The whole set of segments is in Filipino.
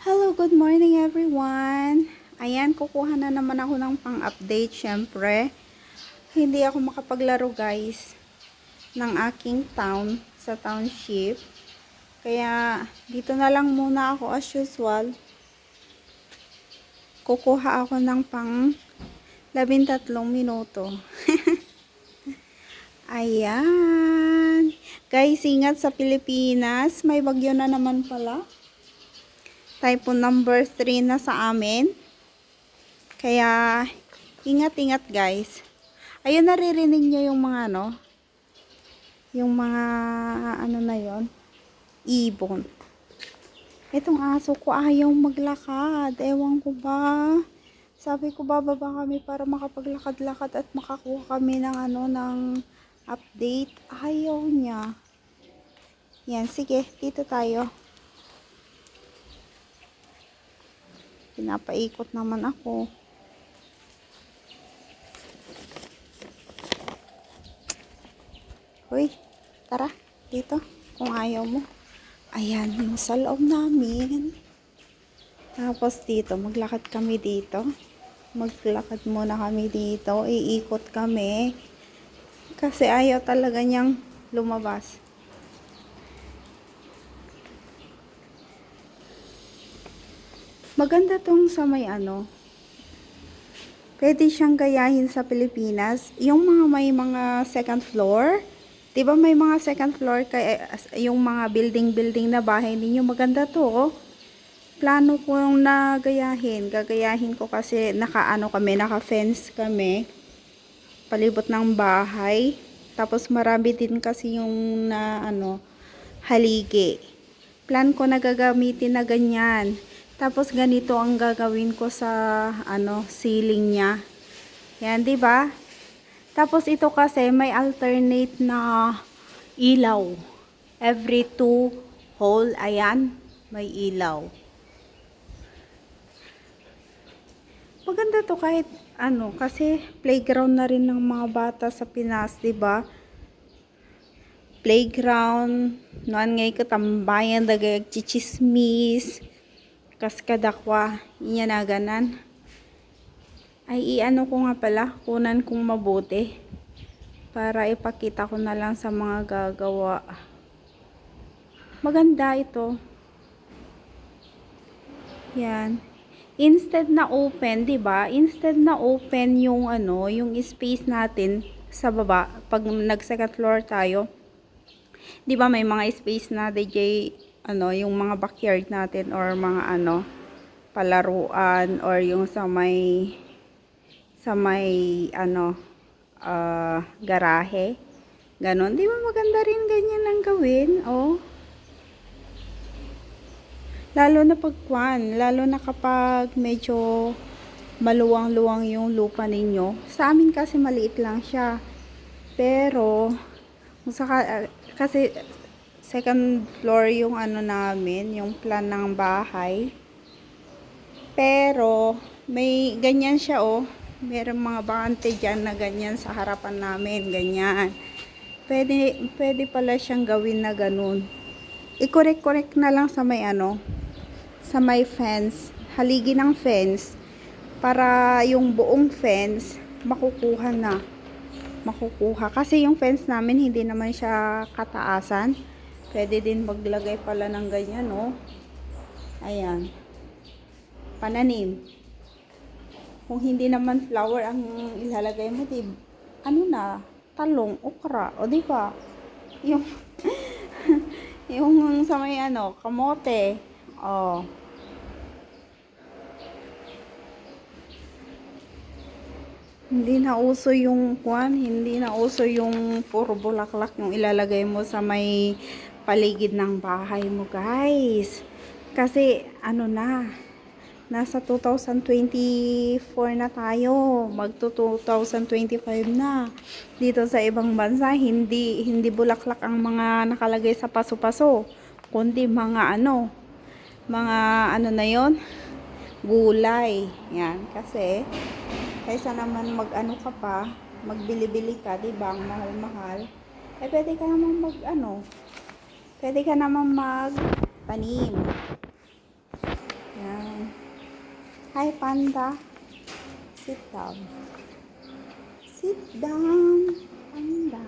Hello, good morning everyone. Ayan, kukuha na naman ako ng pang-update syempre. Hindi ako makapaglaro guys ng aking town sa township. Kaya dito na lang muna ako as usual. Kukuha ako ng pang 13 minuto. Ayan. Guys, ingat sa Pilipinas. May bagyo na naman pala. Typhoon number 3 na sa amin. Kaya, ingat-ingat guys. Ayun, naririnig nyo yung mga yung mga na yon, ibon. Itong aso ko ayaw maglakad. Ewan ko ba. Sabi ko bababa kami para makapaglakad-lakad at makakuha kami ng ng update. Ayaw niya. Yan, sige, dito tayo. Pinapaikot naman ako. Uy, tara, dito. Kung ayaw mo. Ayan, yung sa loob namin. Tapos dito, maglakad kami dito. Maglakad muna kami dito. Iikot kami. Kasi ayaw talaga niyang lumabas. Maganda tong sa may pwede siyang gayahin sa Pilipinas. Yung mga may mga second floor. Diba may mga second floor kaya yung mga building na bahay ninyo. Maganda to, oh. Plano ko yung nagayahin. Gagayahin ko kasi naka-fence kami. Palibot ng bahay. Tapos marami din kasi yung haligi. Plan ko na gagamitin na ganyan. Tapos ganito ang gagawin ko sa ceiling niya. Yan, 'di ba? Tapos ito kasi may alternate na ilaw. Every 2 hole, ayan, may ilaw. Maganda to kahit kasi playground na rin ng mga bata sa Pinas, 'di ba? Playground, noan ngay katambayan dagag chichismis. Kaskadakwa, inya na ganan. Ay ko nga pala, kunan kong mabuti para ipakita ko na lang sa mga gagawa. Maganda ito. Yan. Instead na open, 'di ba? Instead na open yung yung space natin sa baba pag nag-second floor tayo. 'Di ba may mga space na DJ yung mga backyard natin or mga palaruan or yung sa may garahe. Ganon. Di ba maganda rin ganyan ang gawin? Oh. Lalo na kapag medyo maluwang-luwang yung lupa ninyo. Sa amin kasi maliit lang siya. Pero kasi second floor yung namin, yung plan ng bahay. Pero may ganyan siya, oh. Merong mga bakante dyan na ganyan sa harapan namin, ganyan. Pwede pala siyang gawin na ganun. I-correct na lang sa may sa may fence, haligi ng fence para yung buong fence makukuha kasi yung fence namin hindi naman siya kataasan. Pwede din maglagay pala ng ganyan, no? Ayan. Pananim. Kung hindi naman flower ang ilalagay mo, talong, okra, o di ba? Yung yung sa may kamote. Oh. Hindi na uso yung puro bulaklak yung ilalagay mo sa may paligid ng bahay mo, guys. Kasi nasa 2024 na tayo, magto 2025 na. Dito sa ibang bansa hindi bulaklak ang mga nakalagay sa paso-paso, kundi mga na yon, gulay. Yan, kasi kaysa naman magbili-bili ka, 'di ba, ang mahal-mahal. Pwede ka naman magtanim. Hi, panda. Sit down. Sit down, panda.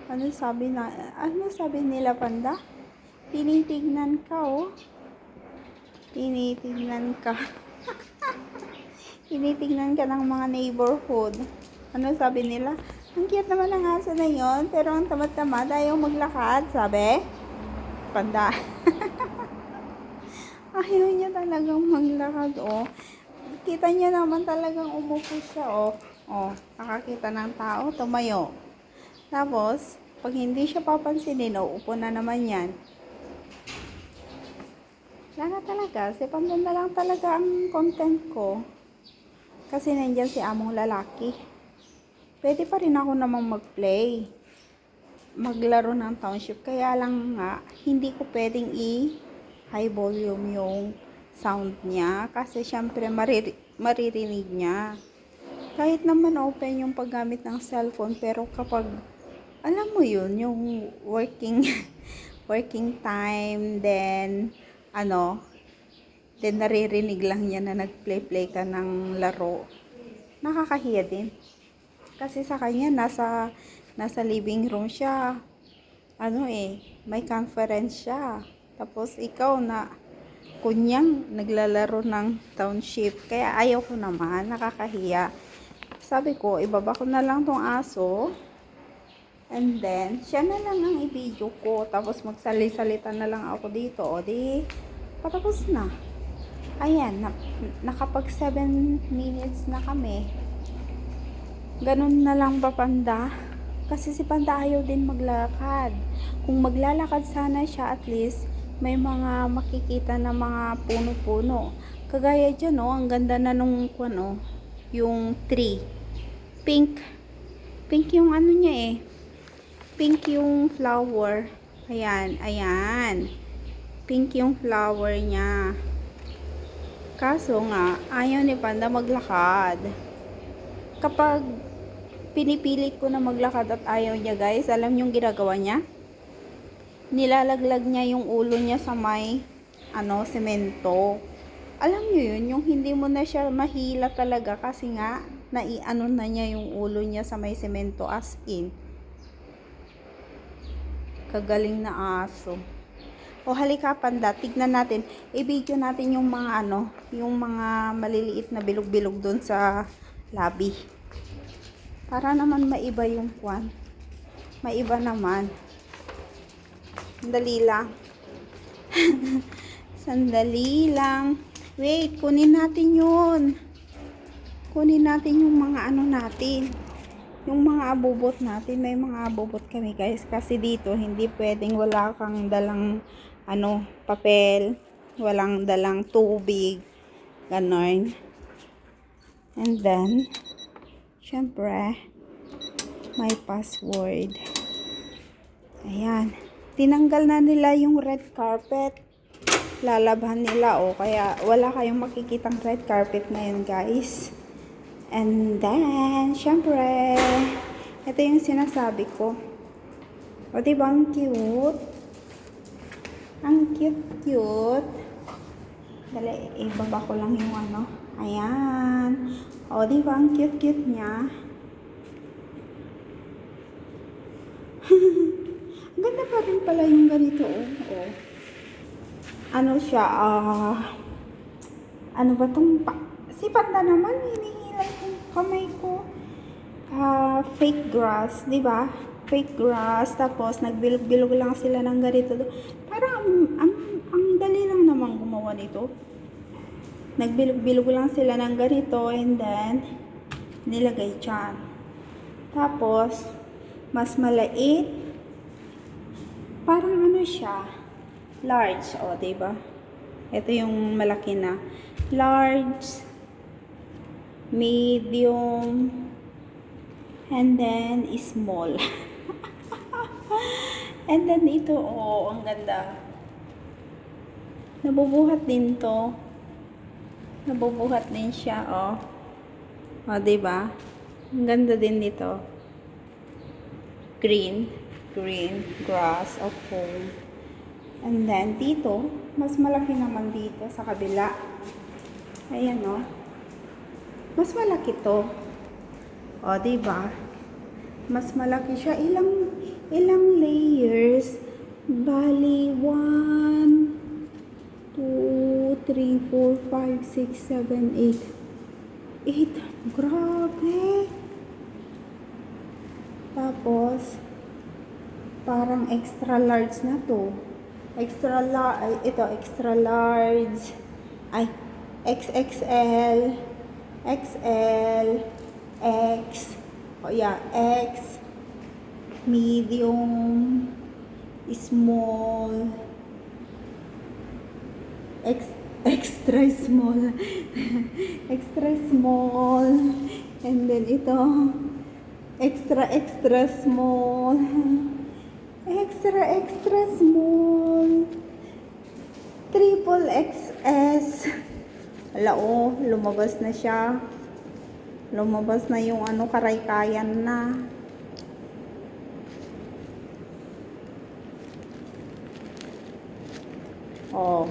Ano sabi nila, panda? Tinitignan ka, oh. Tinitignan ka. Tinitignan ka ng mga neighborhood. Ano sabi nila? Ang cute naman ng aso na yon, pero ang tamad-tamad, ayaw maglakad, sabi? Panda. Ayaw niya talagang maglakad, oh. Kita niya naman talagang umupo siya, oh. Oh, nakakita ng tao, tumayo. Tapos, pag hindi siya papansinin, upo na naman yan. Wala na talaga. Si Panda na lang talaga ang content ko. Kasi nandyan si among lalaki. Pwede pa rin ako namang mag-play. Maglaro ng township. Kaya lang nga, hindi ko pwedeng high volume yung sound niya. Kasi syempre maririnig niya. Kahit naman open yung paggamit ng cellphone. Pero kapag, alam mo yun, yung working time, then naririnig lang niya na nag-play ka ng laro. Nakakahiya din. Kasi sa kanya, nasa living room siya. May conference siya. Tapos ikaw kunyang naglalaro ng township. Kaya ayaw ko naman, nakakahiya. Sabi ko, ibaba ko na lang tong aso. And then, siya na lang ang i-video ko. Tapos magsali-salita na lang ako dito. O di, patapos na. Ayan, nakapag 7 minutes na kami. Ganun na lang ba, panda? Kasi si panda ayaw din maglakad. Kung maglalakad sana siya, at least may mga makikita na mga puno-puno. Kagaya dyan, oh, ang ganda na nung yung tree. Pink yung ano niya eh. Pink yung flower. Ayan. Pink yung flower niya. Kaso nga, ayaw ni panda maglakad. Kapag pinipilit ko na maglakad at ayaw niya, guys, alam niyong ginagawa niya? Nilalaglag niya yung ulo niya sa may semento. Alam niyo yun, yung hindi mo na siya mahila talaga kasi nga naiano na niya yung ulo niya sa may semento, as in. Kagaling na aso. O halika, panda, tignan natin. I-video natin yung mga yung mga maliliit na bilog-bilog doon sa lobby. Para naman maiba yung maiba naman. Sandali lang. Sandali lang. Wait, kunin natin yun. Kunin natin yung mga natin. Yung mga abubot natin. May mga abubot kami, guys. Kasi dito, hindi pwedeng wala kang dalang papel. Walang dalang tubig. Ganon. And then, syempre, may password. Ayan. Tinanggal na nila yung red carpet. Lalabhan nila, kaya wala kayong makikitang red carpet na yun, guys. And then, syempre, ito yung sinasabi ko. O, diba ang cute? Ang cute. Dali, ibaba ko lang yung Ayan. O, diba ang cute niya? Ganda pa rin pala yung ganito, oh. Siya, ba tong si panda naman, hinihilay yung kamay ko. Fake grass, di ba? Fake grass, tapos nagbilog-bilog lang sila ng ganito. Parang, ang dali lang naman gumawa nito. Nagbilog-bilog lang sila ng ganito, and then, nilagay dyan. Tapos, mas malait. Parang siya, large, diba? Ito yung malaki na. Large, medium, and then small. And then ito, ang ganda. Nabubuhat din to. Nabubuhat din siya, diba? Ang ganda din dito. Green grass of home. And then, dito, mas malaki naman dito sa kabila. Ayan, o. Mas malaki to. O, diba? Mas malaki siya. Ilang layers? Bali, 1, 2, 3, 4, 5, 6, 7, 8. 8. Grabe. Tapos, parang extra large na to. Extra large. Ay, XXL, XL, X. O yeah, X, medium, small, extra small, extra small, and then ito, extra small, extra small, triple XS. Ala, oh, lumabas na siya. Lumabas na yung ano, karaykayan na. Oh.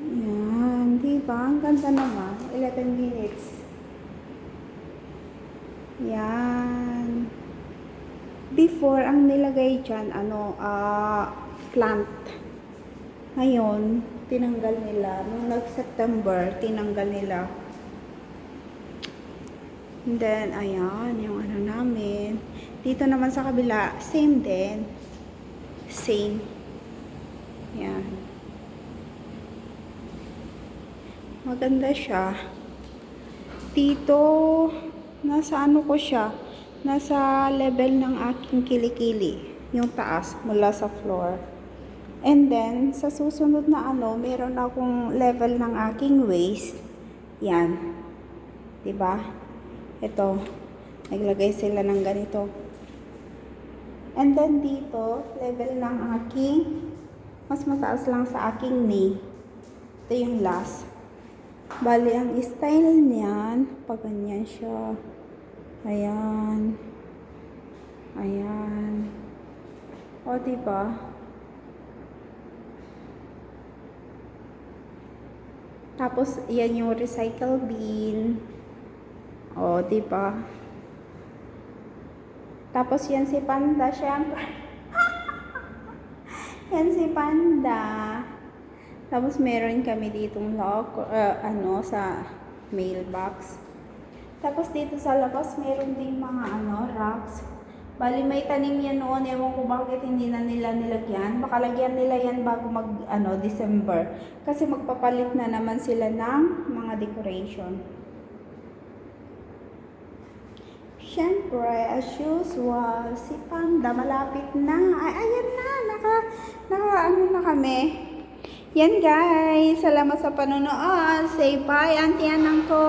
Yan, diba? Ang ganda naman. 11 minutes. Yan. Before, ang nilagay dyan, plant. Ngayon, tinanggal nila. Nung nag-September, tinanggal nila. And then, ayan, yung ano namin. Dito naman sa kabila, same din. Same. Yan. Maganda siya. Dito, nasa ano ko siya? Nasa level ng aking kilikili. Yung taas, mula sa floor. And then, sa susunod na ano, meron akong level ng aking waist. Yan. Diba? Ito. Naglagay sila ng ganito. And then, dito, level ng aking, mas mataas lang sa aking knee. Ito yung last. Bali, ang style niyan, pag ganyan siya. Ayan. Ayan. O, diba? Tapos, yan yung recycle bin. O, diba? Tapos, yan si Panda, syempre. Yan si Panda. Tapos, meron kami ditong lock, sa mailbox. Tapos, dito sa labas, meron ding mga, racks. Bali, may tanim yan noon. Ewan ko bakit hindi na nila nilagyan. Baka lagyan nila yan bago December. Kasi magpapalit na naman sila ng mga decoration. Siyempre, as usual, si Panda malapit na. Ay, ayan na. Ano na kami. Yan guys. Salamat sa panonood. Say bye, Auntie Anang ko.